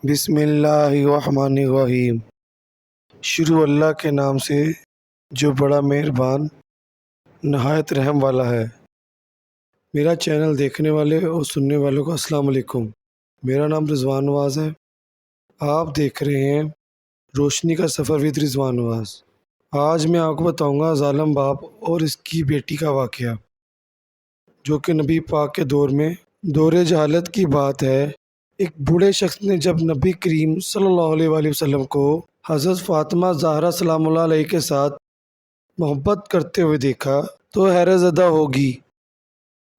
بسم اللہ الرحمن الرحیم۔ شروع اللہ کے نام سے جو بڑا مہربان نہایت رحم والا ہے۔ میرا چینل دیکھنے والے اور سننے والوں کو السلام علیکم۔ میرا نام رضوان نواز ہے۔ آپ دیکھ رہے ہیں روشنی کا سفر وِد رضوان نواز۔ آج میں آپ کو بتاؤں گا ظالم باپ اور اس کی بیٹی کا واقعہ، جو کہ نبی پاک کے دور میں دور جہالت کی بات ہے۔ ایک بوڑھے شخص نے جب نبی کریم صلی اللہ علیہ وآلہ وسلم کو حضرت فاطمہ زہرا سلام اللہ علیہ کے ساتھ محبت کرتے ہوئے دیکھا تو حیرت زدہ ہوگی۔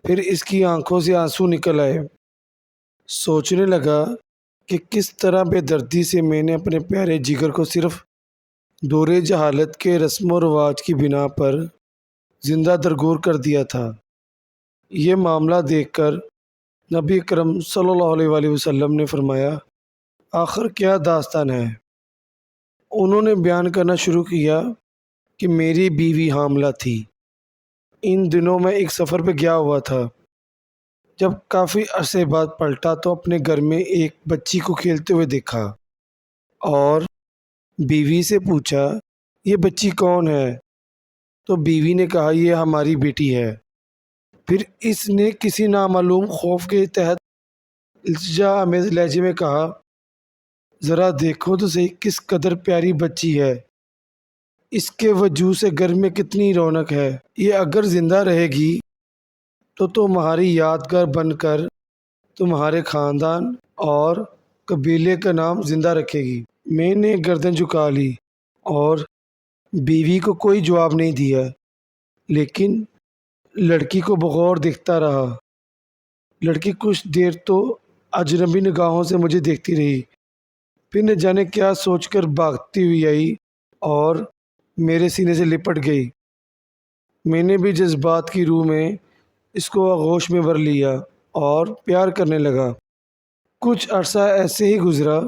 پھر اس کی آنکھوں سے آنسو نکل آئے۔ سوچنے لگا کہ کس طرح بے دردی سے میں نے اپنے پیارے جگر کو صرف دور جہالت کے رسم و رواج کی بنا پر زندہ درگور کر دیا تھا۔ یہ معاملہ دیکھ کر نبی اکرم صلی اللہ علیہ وآلہ وسلم نے فرمایا، آخر کیا داستان ہے؟ انہوں نے بیان کرنا شروع کیا کہ میری بیوی حاملہ تھی۔ ان دنوں میں ایک سفر پہ گیا ہوا تھا۔ جب کافی عرصے بعد پلٹا تو اپنے گھر میں ایک بچی کو کھیلتے ہوئے دیکھا اور بیوی سے پوچھا، یہ بچی کون ہے؟ تو بیوی نے کہا، یہ ہماری بیٹی ہے۔ پھر اس نے کسی نامعلوم خوف کے تحت التجا آمیز لہجے میں کہا، ذرا دیکھو تو صحیح کس قدر پیاری بچی ہے، اس کے وجود سے گھر میں کتنی رونق ہے۔ یہ اگر زندہ رہے گی تو تمہاری یادگار بن کر تمہارے خاندان اور قبیلے کا نام زندہ رکھے گی۔ میں نے گردن جھکا لی اور بیوی کو کوئی جواب نہیں دیا، لیکن لڑکی کو بغور دیکھتا رہا۔ لڑکی کچھ دیر تو اجنبی نگاہوں سے مجھے دیکھتی رہی، پھر نہ جانے کیا سوچ کر بھاگتی ہوئی آئی اور میرے سینے سے لپٹ گئی۔ میں نے بھی جذبات کی روح میں اس کو آغوش میں بھر لیا اور پیار کرنے لگا۔ کچھ عرصہ ایسے ہی گزرا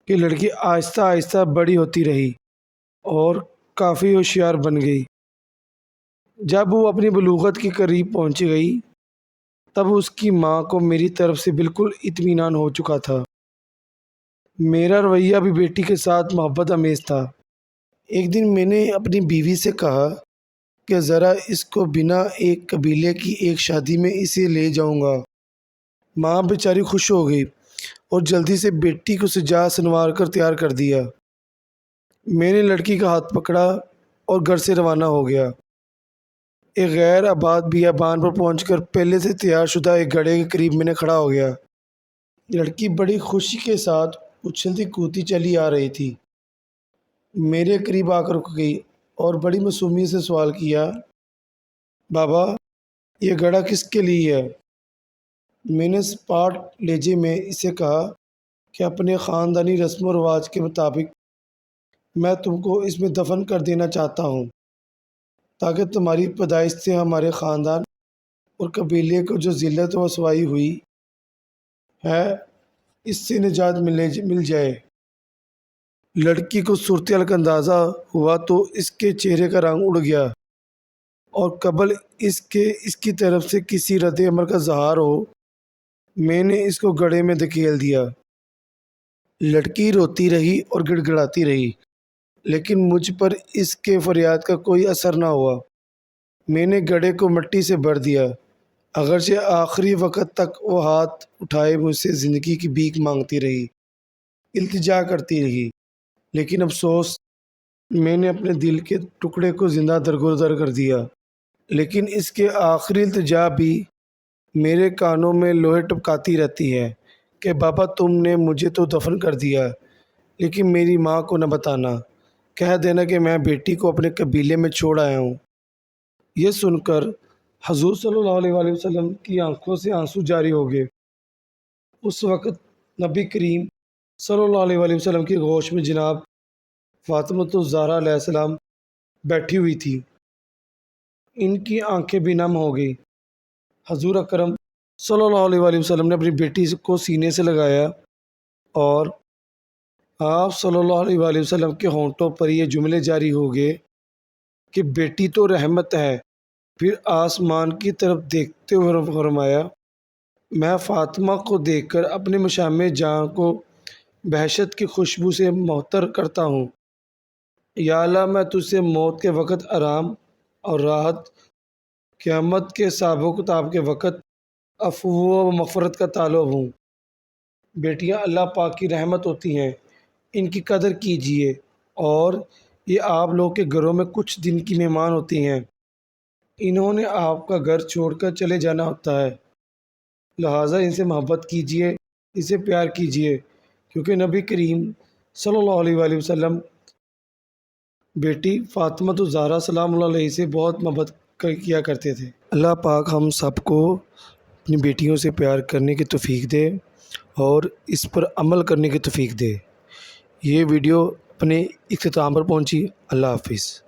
کہ لڑکی آہستہ آہستہ بڑی ہوتی رہی اور کافی ہوشیار بن گئی۔ جب وہ اپنی بلوغت کے قریب پہنچ گئی تب اس کی ماں کو میری طرف سے بالکل اطمینان ہو چکا تھا۔ میرا رویہ بھی بیٹی کے ساتھ محبت آمیز تھا۔ ایک دن میں نے اپنی بیوی سے کہا کہ ذرا اس کو بنا ایک قبیلے کی ایک شادی میں اسے لے جاؤں گا۔ ماں بیچاری خوش ہو گئی اور جلدی سے بیٹی کو سجا سنوار کر تیار کر دیا۔ میں نے لڑکی کا ہاتھ پکڑا اور گھر سے روانہ ہو گیا۔ ایک غیر آباد بیابان پر پہنچ کر پہلے سے تیار شدہ ایک گھڑے کے قریب میں نے کھڑا ہو گیا۔ لڑکی بڑی خوشی کے ساتھ اچھلتی کودتی چلی آ رہی تھی۔ میرے قریب آ کر رک گئی اور بڑی معصومیت سے سوال کیا، بابا یہ گھڑا کس کے لیے ہے؟ میں نے سپاٹ لہجے میں اسے کہا کہ اپنے خاندانی رسم و رواج کے مطابق میں تم کو اس میں دفن کر دینا چاہتا ہوں، تاکہ تمہاری پیدائش سے ہمارے خاندان اور قبیلے کو جو ذلت و رسوائی ہوئی ہے اس سے نجات مل جائے۔ لڑکی کو صورتحال کا اندازہ ہوا تو اس کے چہرے کا رنگ اڑ گیا اور قبل اس کے اس کی طرف سے کسی رد عمل کا ظاہر ہو میں نے اس کو گڑھے میں دھکیل دیا۔ لڑکی روتی رہی اور گڑ گڑاتی رہی، لیکن مجھ پر اس کے فریاد کا کوئی اثر نہ ہوا۔ میں نے گڑھے کو مٹی سے بھر دیا، اگرچہ آخری وقت تک وہ ہاتھ اٹھائے مجھ سے زندگی کی بھیک مانگتی رہی، التجا کرتی رہی، لیکن افسوس میں نے اپنے دل کے ٹکڑے کو زندہ درگور کر دیا۔ لیکن اس کے آخری التجا بھی میرے کانوں میں لوہے ٹپکاتی رہتی ہے کہ بابا تم نے مجھے تو دفن کر دیا، لیکن میری ماں کو نہ بتانا، کہہ دینا کہ میں بیٹی کو اپنے قبیلے میں چھوڑ آیا ہوں۔ یہ سن کر حضور صلی اللہ علیہ وآلہ وسلم کی آنکھوں سے آنسو جاری ہو گئے۔ اس وقت نبی کریم صلی اللہ علیہ وآلہ وسلم کی گوش میں جناب فاطمہ الزہرا علیہ السلام بیٹھی ہوئی تھی۔ ان کی آنکھیں بھی نم ہو گئی۔ حضور اکرم صلی اللہ علیہ وآلہ وسلم نے اپنی بیٹی کو سینے سے لگایا اور آپ صلی اللہ علیہ وآلہ وسلم کے ہونٹوں پر یہ جملے جاری ہو گئے کہ بیٹی تو رحمت ہے۔ پھر آسمان کی طرف دیکھتے ہوئے فرمایا، میں فاطمہ کو دیکھ کر اپنے مشام جاں کو بہشت کی خوشبو سے معطر کرتا ہوں۔ یا اللہ میں تجھ سے موت کے وقت آرام اور راحت، قیامت کے حساب و کتاب کے وقت عفو و مغفرت کا طالب ہوں۔ بیٹیاں اللہ پاک کی رحمت ہوتی ہیں، ان کی قدر کیجیے، اور یہ آپ لوگ کے گھروں میں کچھ دن کی مہمان ہوتی ہیں، انہوں نے آپ کا گھر چھوڑ کر چلے جانا ہوتا ہے، لہٰذا ان سے محبت کیجیے، ان سے پیار کیجیے، کیونکہ نبی کریم صلی اللہ علیہ وآلہ وسلم بیٹی فاطمہ الزہرا سلام اللہ علیہ سے بہت محبت کیا کرتے تھے۔ اللہ پاک ہم سب کو اپنی بیٹیوں سے پیار کرنے کی توفیق دے اور اس پر عمل کرنے کی توفیق دے۔ یہ ویڈیو اپنے اختتام پر پہنچی۔ اللہ حافظ۔